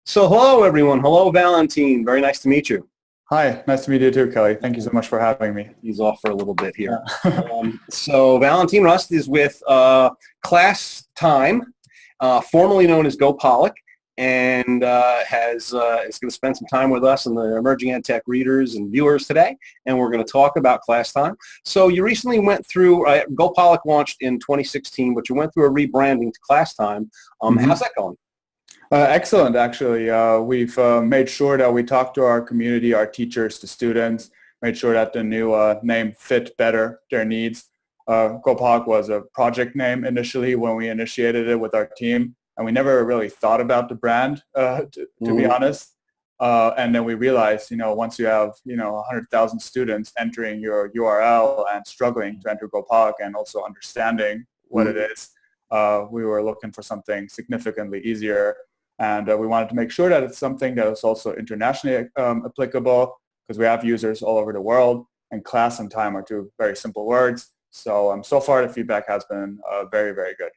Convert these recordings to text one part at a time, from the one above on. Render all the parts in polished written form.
So hello everyone. Hello Valentin. Very nice to meet you. Hi, nice to meet you too, Kelly. Thank you so much for having me. He's off for a little bit here. Yeah. So Valentin Ruest is with Classtime, formerly known as Go Pollock, and is going to spend some time with us and the emerging ed tech readers and viewers today, and we're going to talk about Classtime. So you recently went through, Go Pollock launched in 2016, but you went through a rebranding to Classtime. How's that going? Excellent, actually. We've made sure that we talk to our community, our teachers, the students, made sure that the new name fit better their needs. GoPollock was a project name initially when we initiated it with our team, and we never really thought about the brand, to be honest. And then we realized, once you have, 100,000 students entering your URL and struggling to enter GoPollock and also understanding what it is, we were looking for something significantly easier. And we wanted to make sure that it's something that is also internationally applicable, because we have users all over the world, and class and time are two very simple words. So so far the feedback has been very, very good.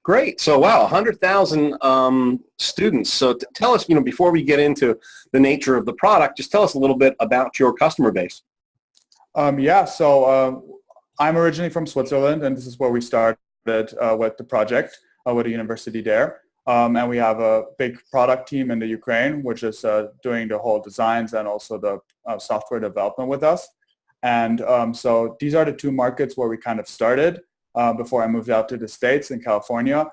Great. So wow, 100,000 students. So tell us, before we get into the nature of the product, just tell us a little bit about your customer base. So I'm originally from Switzerland, and this is where we started with the project with the university there. And we have a big product team in the Ukraine, which is doing the whole designs and also the software development with us. And so these are the two markets where we kind of started before I moved out to the States in California,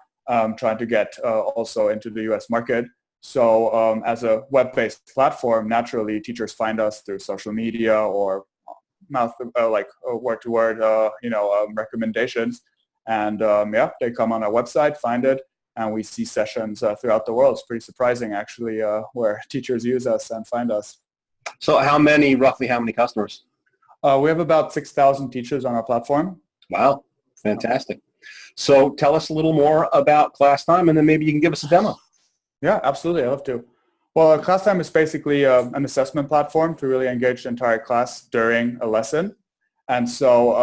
trying to get also into the US market. So as a web-based platform, naturally teachers find us through social media or word-to-word, recommendations. And they come on our website, find it, and we see sessions throughout the world. It's pretty surprising, actually, where teachers use us and find us. So roughly how many customers? We have about 6,000 teachers on our platform. Wow, fantastic. So tell us a little more about Classtime, and then maybe you can give us a demo. Yeah, absolutely. I'd love to. Well, Classtime is basically an assessment platform to really engage the entire class during a lesson. And so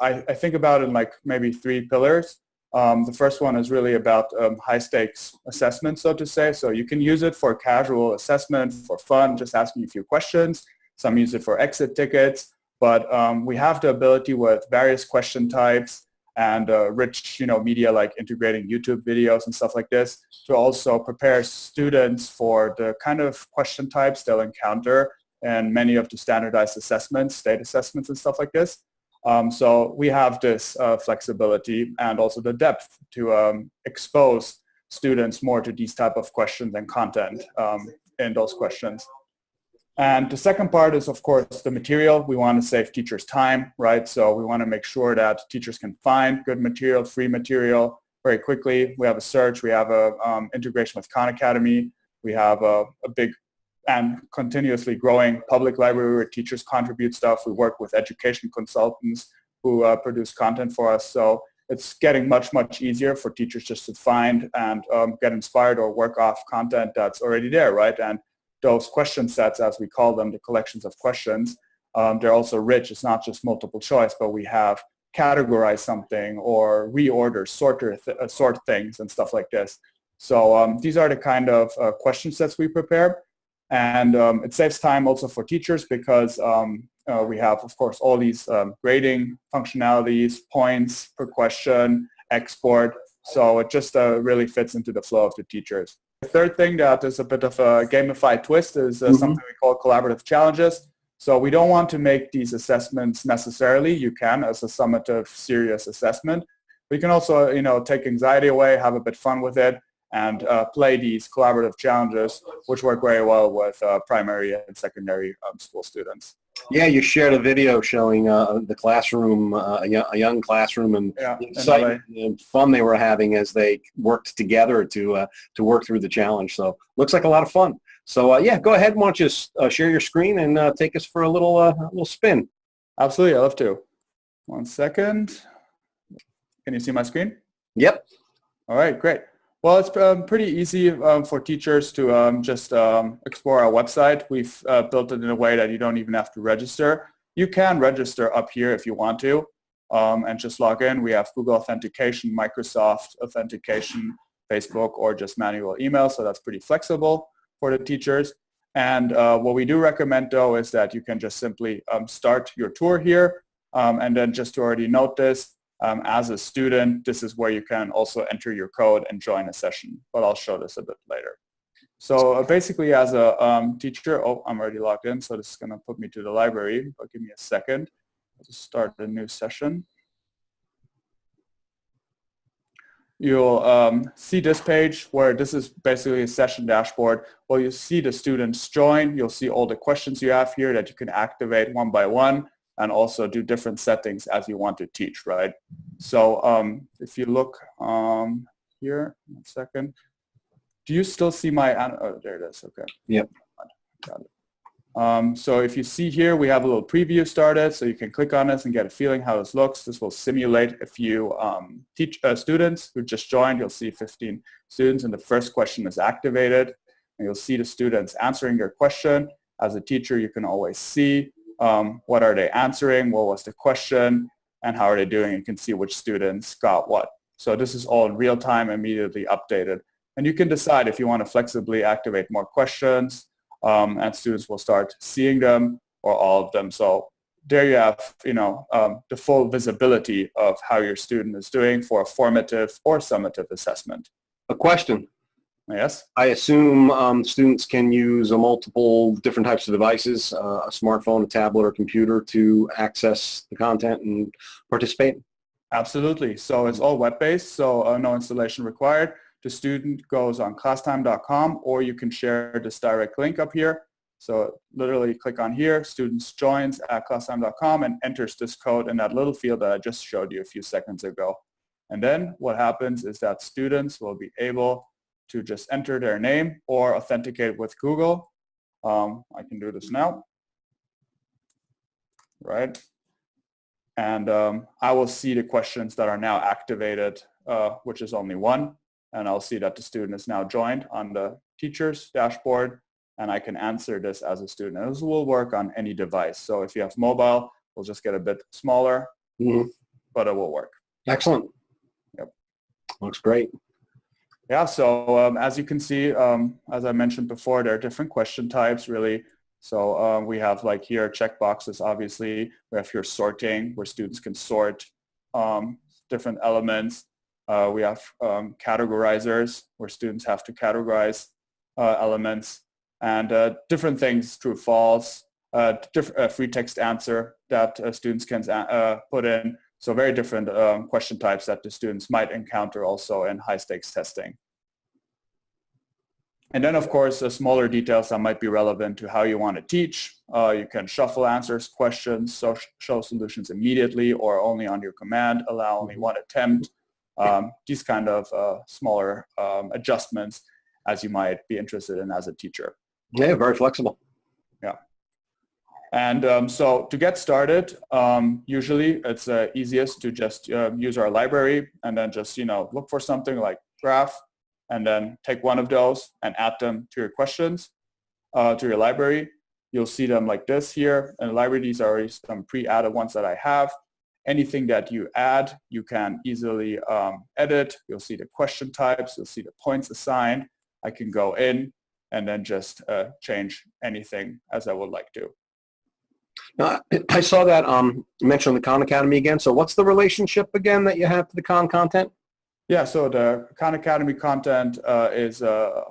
I think about it in maybe three pillars. The first one is really about high-stakes assessment, so to say. So you can use it for casual assessment, for fun, just asking a few questions. Some use it for exit tickets. But we have the ability with various question types and rich media like integrating YouTube videos and stuff like this to also prepare students for the kind of question types they'll encounter in many of the standardized assessments, state assessments and stuff like this. So we have this flexibility and also the depth to expose students more to these type of questions and content in those questions. And the second part is, of course, the material. We want to save teachers time, right? So we want to make sure that teachers can find good material, free material very quickly. We have a search. We have a integration with Khan Academy. We have a big and continuously growing public library where teachers contribute stuff. We work with education consultants who produce content for us. So it's getting much, much easier for teachers just to find and get inspired or work off content that's already there, right? And those question sets, as we call them, the collections of questions, they're also rich. It's not just multiple choice, but we have categorized something or reorder, sort things and stuff like this. So these are the kind of question sets we prepare. And it saves time also for teachers because we have, of course, all these grading functionalities, points per question, export. So it just really fits into the flow of the teachers. The third thing that is a bit of a gamified twist is something we call collaborative challenges. So we don't want to make these assessments necessarily. You can as a summative, serious assessment. But you can also, take anxiety away, have a bit fun with it, and play these collaborative challenges, which work very well with primary and secondary school students. Yeah, you shared a video showing the classroom, a young classroom, and the excitement and fun they were having as they worked together to work through the challenge. So looks like a lot of fun. So go ahead. Why don't you share your screen and take us for a little spin? Absolutely, I'd love to. 1 second. Can you see my screen? Yep. All right, great. Well, it's pretty easy for teachers to just explore our website. We've built it in a way that you don't even have to register. You can register up here if you want to and just log in. We have Google authentication, Microsoft authentication, Facebook, or just manual email, so that's pretty flexible. for the teachers. And what we do recommend, though, is that you can just simply start your tour here. And then just to already note this, as a student, this is where you can also enter your code and join a session. But I'll show this a bit later. So basically, as a teacher, oh, I'm already logged in, so this is going to put me to the library. But give me a second. I'll just start a new session. You'll see this page where this is basically a session dashboard. Well, you see the students join. You'll see all the questions you have here that you can activate one by one and also do different settings as you want to teach, right? So if you look here, 1 second. Do you still see my, oh, there it is, okay. Yep. Got it. So if you see here, we have a little preview started, so you can click on this and get a feeling how this looks. This will simulate a few students who just joined. You'll see 15 students, and the first question is activated. And you'll see the students answering your question. As a teacher, you can always see what are they answering, what was the question, and how are they doing. You can see which students got what. So this is all in real time, immediately updated. And you can decide if you want to flexibly activate more questions, and students will start seeing them or all of them. So there you have, the full visibility of how your student is doing for a formative or summative assessment. A question. Yes? I assume students can use multiple different types of devices, a smartphone, a tablet, or computer to access the content and participate? Absolutely. So it's all web-based, so no installation required. The student goes on classtime.com, or you can share this direct link up here. So literally click on here, students joins at classtime.com and enters this code in that little field that I just showed you a few seconds ago. And then what happens is that students will be able to just enter their name or authenticate with Google. I can do this now, right? And I will see the questions that are now activated, which is only one. And I'll see that the student is now joined on the teacher's dashboard, and I can answer this as a student. And this will work on any device. So if you have mobile, we'll just get a bit smaller, but it will work. Excellent. Yep. Looks great. Yeah, so as you can see, as I mentioned before, there are different question types, really. So we have like here checkboxes, obviously. We have here sorting, where students can sort different elements. We have categorizers, where students have to categorize elements, and different things, true, false, free text answer that students can put in. So very different question types that the students might encounter also in high stakes testing. And then, of course, smaller details that might be relevant to how you want to teach. You can shuffle answers, questions, show solutions immediately or only on your command, allow only one attempt. These kind of smaller adjustments as you might be interested in as a teacher. Yeah, very flexible. Yeah. And so to get started, usually it's easiest to just use our library and then just, look for something like graph and then take one of those and add them to your questions, to your library. You'll see them like this here. In the library, these are already some pre-added ones that I have. Anything that you add, you can easily edit. You'll see the question types. You'll see the points assigned. I can go in and then just change anything as I would like to. Now, I saw that you mentioned the Khan Academy again. So what's the relationship again that you have to the Khan content? Yeah, so the Khan Academy content is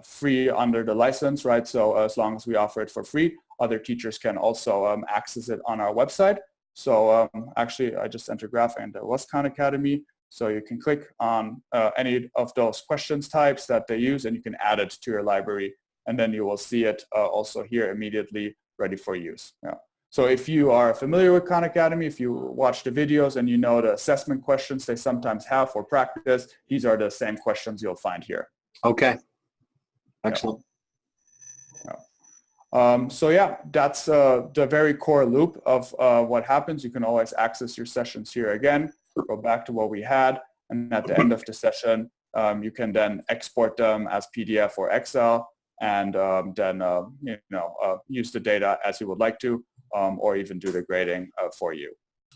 free under the license, right? So as long as we offer it for free, other teachers can also access it on our website. So actually, I just entered graph and there was Khan Academy. So you can click on any of those questions types that they use and you can add it to your library. And then you will see it also here immediately ready for use. Yeah. So if you are familiar with Khan Academy, if you watch the videos and you know the assessment questions they sometimes have for practice, these are the same questions you'll find here. Okay. Excellent. Yeah. So yeah, that's the very core loop of what happens. You can always access your sessions here again, go back to what we had, and at the end of the session, you can then export them as PDF or Excel, and then use the data as you would like to, or even do the grading for you.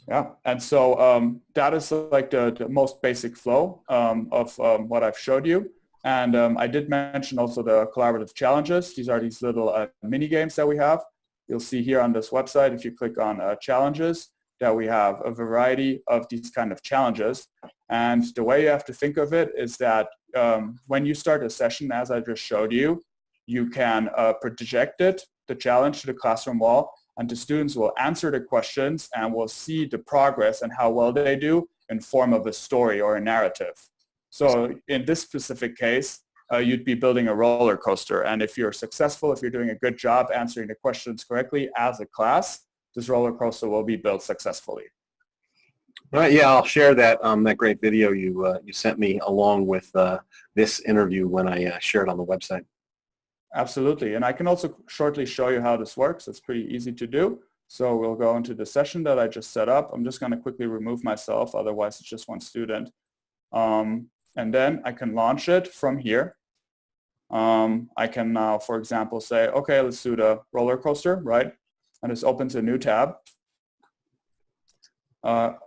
Yeah, and so that is like the most basic flow of what I've showed you. And I did mention also the collaborative challenges. These are these little mini games that we have. You'll see here on this website, if you click on challenges, that we have a variety of these kind of challenges. And the way you have to think of it is that when you start a session, as I just showed you, you can project it, the challenge, to the classroom wall, and the students will answer the questions and will see the progress and how well they do in form of a story or a narrative. So in this specific case, you'd be building a roller coaster. And if you're successful, if you're doing a good job answering the questions correctly as a class, this roller coaster will be built successfully. All right, yeah, I'll share that that great video you sent me along with this interview when I share it on the website. Absolutely. And I can also shortly show you how this works. It's pretty easy to do. So we'll go into the session that I just set up. I'm just going to quickly remove myself. Otherwise, it's just one student. And then I can launch it from here. I can now, for example, say, okay, let's do the roller coaster, right? And this opens a new tab.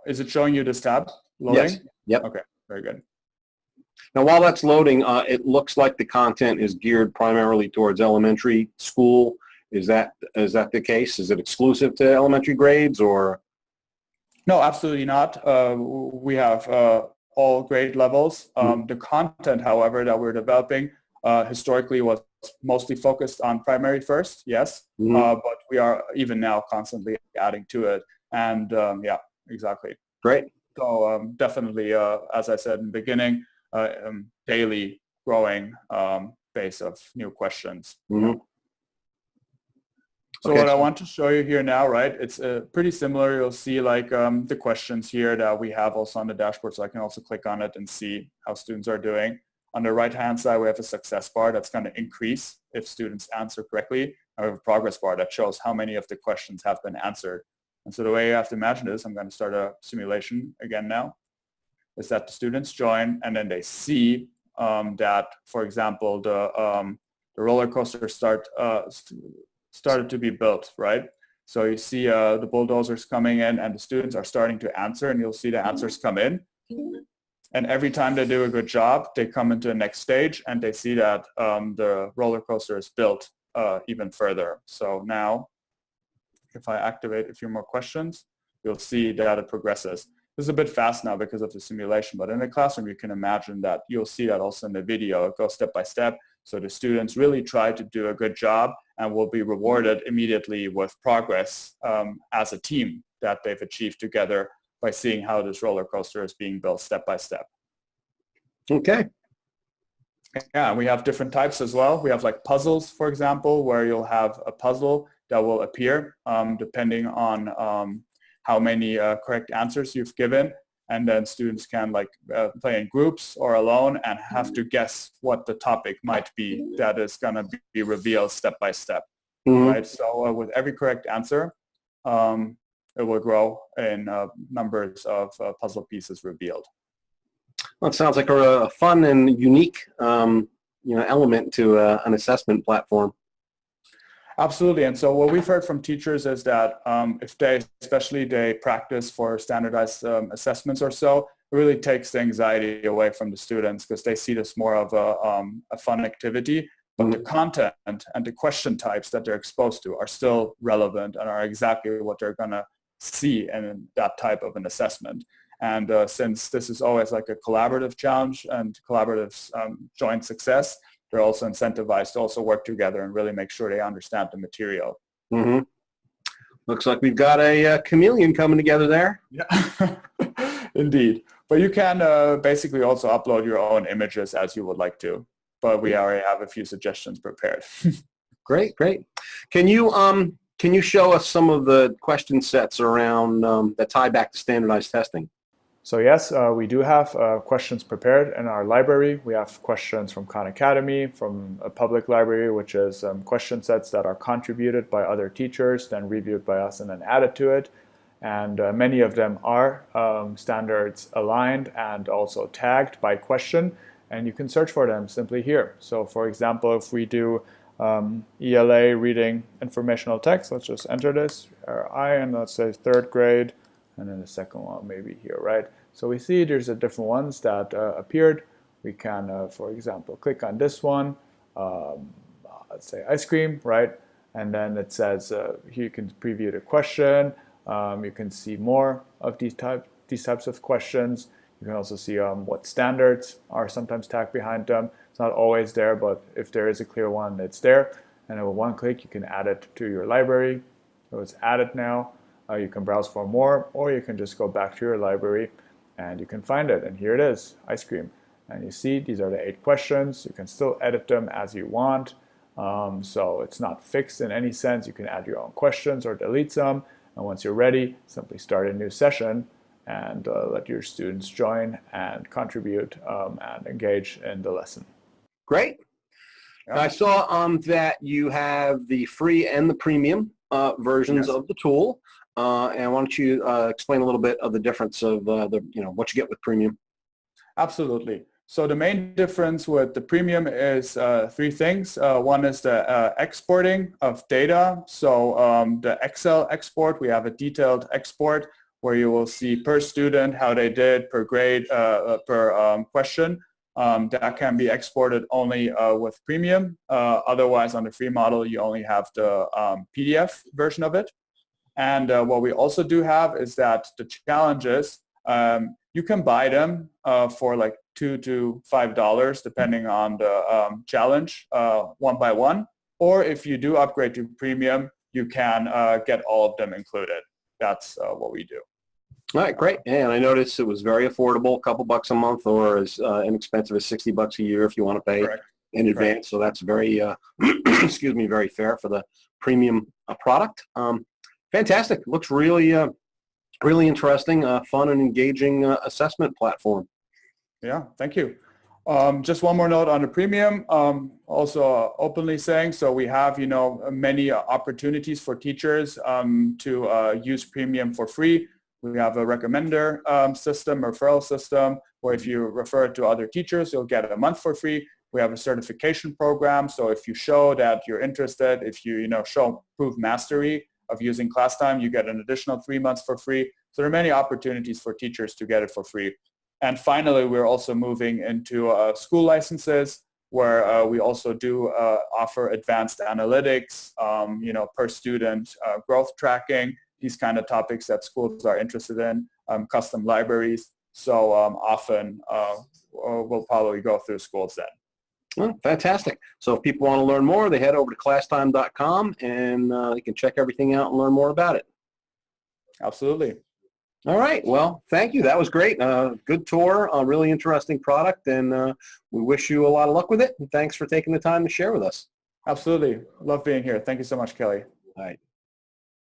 Is it showing you this tab loading? Yes. Yep. Okay, very good. Now, while that's loading, it looks like the content is geared primarily towards elementary school. Is that the case? Is it exclusive to elementary grades, or? No, absolutely not. We have all grade levels. The content, however, that we're developing historically was mostly focused on primary first, yes, but we are even now constantly adding to it. And yeah, exactly. Great. So definitely, as I said in the beginning, daily growing base of new questions. So Okay. what I want to show you here now, right, it's pretty similar. You'll see like the questions here that we have also on the dashboard, so I can also click on it and see how students are doing. On the right-hand side, we have a success bar that's going to increase if students answer correctly. And we have a progress bar that shows how many of the questions have been answered. And so the way you have to imagine this, I'm going to start a simulation again now, is that the students join and then they see that, for example, the roller coaster started to be built, right? So you see the bulldozers coming in and the students are starting to answer, and you'll see the answers come in. And every time they do a good job, they come into the next stage and they see that the roller coaster is built even further. So now, if I activate a few more questions, you'll see that it progresses. This is a bit fast now because of the simulation, but in the classroom, you can imagine that you'll see that also in the video. It goes step by step. So the students really try to do a good job and will be rewarded immediately with progress as a team that they've achieved together by seeing how this roller coaster is being built step by step. Okay. Yeah, we have different types as well. We have like puzzles, for example, where you'll have a puzzle that will appear depending on how many correct answers you've given. And then students can like play in groups or alone and have to guess what the topic might be that is going to be revealed step by step. Right? So with every correct answer, it will grow in numbers of puzzle pieces revealed. Well, it sounds like a fun and unique element to an assessment platform. Absolutely. And so what we've heard from teachers is that if especially they practice for standardized assessments or so, it really takes the anxiety away from the students because they see this more of a fun activity. But the content and the question types that they're exposed to are still relevant and are exactly what they're going to see in that type of an assessment. And since this is always like a collaborative challenge and collaborative joint success, they're also incentivized to also work together and really make sure they understand the material. Looks like we've got a chameleon coming together there. Yeah, indeed. But you can basically also upload your own images as you would like to. But we already have a few suggestions prepared. Great, great. Can you show us some of the question sets around that tie back to standardized testing? So yes, we do have questions prepared in our library. We have questions from Khan Academy, from a public library, which is question sets that are contributed by other teachers, then reviewed by us and then added to it. And many of them are standards aligned and also tagged by question. And you can search for them simply here. So for example, if we do ELA reading informational text, let's just enter this, and let's say 3rd grade, and then the second one maybe here, right? So we see there's different ones that appeared. we can, for example, click on this one, let's say ice cream, right? And then it says here you can preview the question. You can see more of these types of questions. You can also see what standards are sometimes tagged behind them. It's not always there, but if there is a clear one, it's there. And with one click, you can add it to your library. So it's added now. You can browse for more, or you can just go back to your library and you can find it. And here it is, ice cream. And you see these are the 8 questions. You can still edit them as you want. So it's not fixed in any sense. You can add your own questions or delete some. And once you're ready, simply start a new session and let your students join and contribute and engage in the lesson. Great. Yeah. I saw that you have the free and the premium versions Yes. of the tool. And why don't you explain a little bit of the difference of what you get with premium? Absolutely. So the main difference with the premium is 3 things. One is the exporting of data. So the Excel export, we have a detailed export where you will see per student how they did, per grade, per question. That can be exported only with premium. Otherwise, on the free model, you only have the PDF version of it. And what we also do have is that the challenges, you can buy them for like $2 to $5 depending on the challenge, one by one. Or if you do upgrade to premium, you can get all of them included. That's what we do. All right, great. And I noticed it was very affordable, a couple bucks a month, or as inexpensive as $60 a year if you want to pay Correct. in advance. So that's very, excuse me, very fair for the premium product. Fantastic. Looks really, really interesting, fun and engaging assessment platform. Yeah, thank you. Just one more note on the premium, also openly saying, so we have, many opportunities for teachers to use premium for free. We have a recommender system, referral system, where if you refer it to other teachers, you'll get a month for free. We have a certification program. So if you show that you're interested, if you, prove mastery of using Classtime, you get an additional 3 months for free. So there are many opportunities for teachers to get it for free. And finally, we're also moving into school licenses, where we also do offer advanced analytics, per student growth tracking, these kind of topics that schools are interested in, custom libraries. So often we'll probably go through schools then. Well, fantastic. So if people want to learn more, they head over to classtime.com and they can check everything out and learn more about it. Absolutely. All right. Well, thank you. That was great. Good tour, a really interesting product, and we wish you a lot of luck with it. And thanks for taking the time to share with us. Absolutely. Love being here. Thank you so much, Kelly. All right.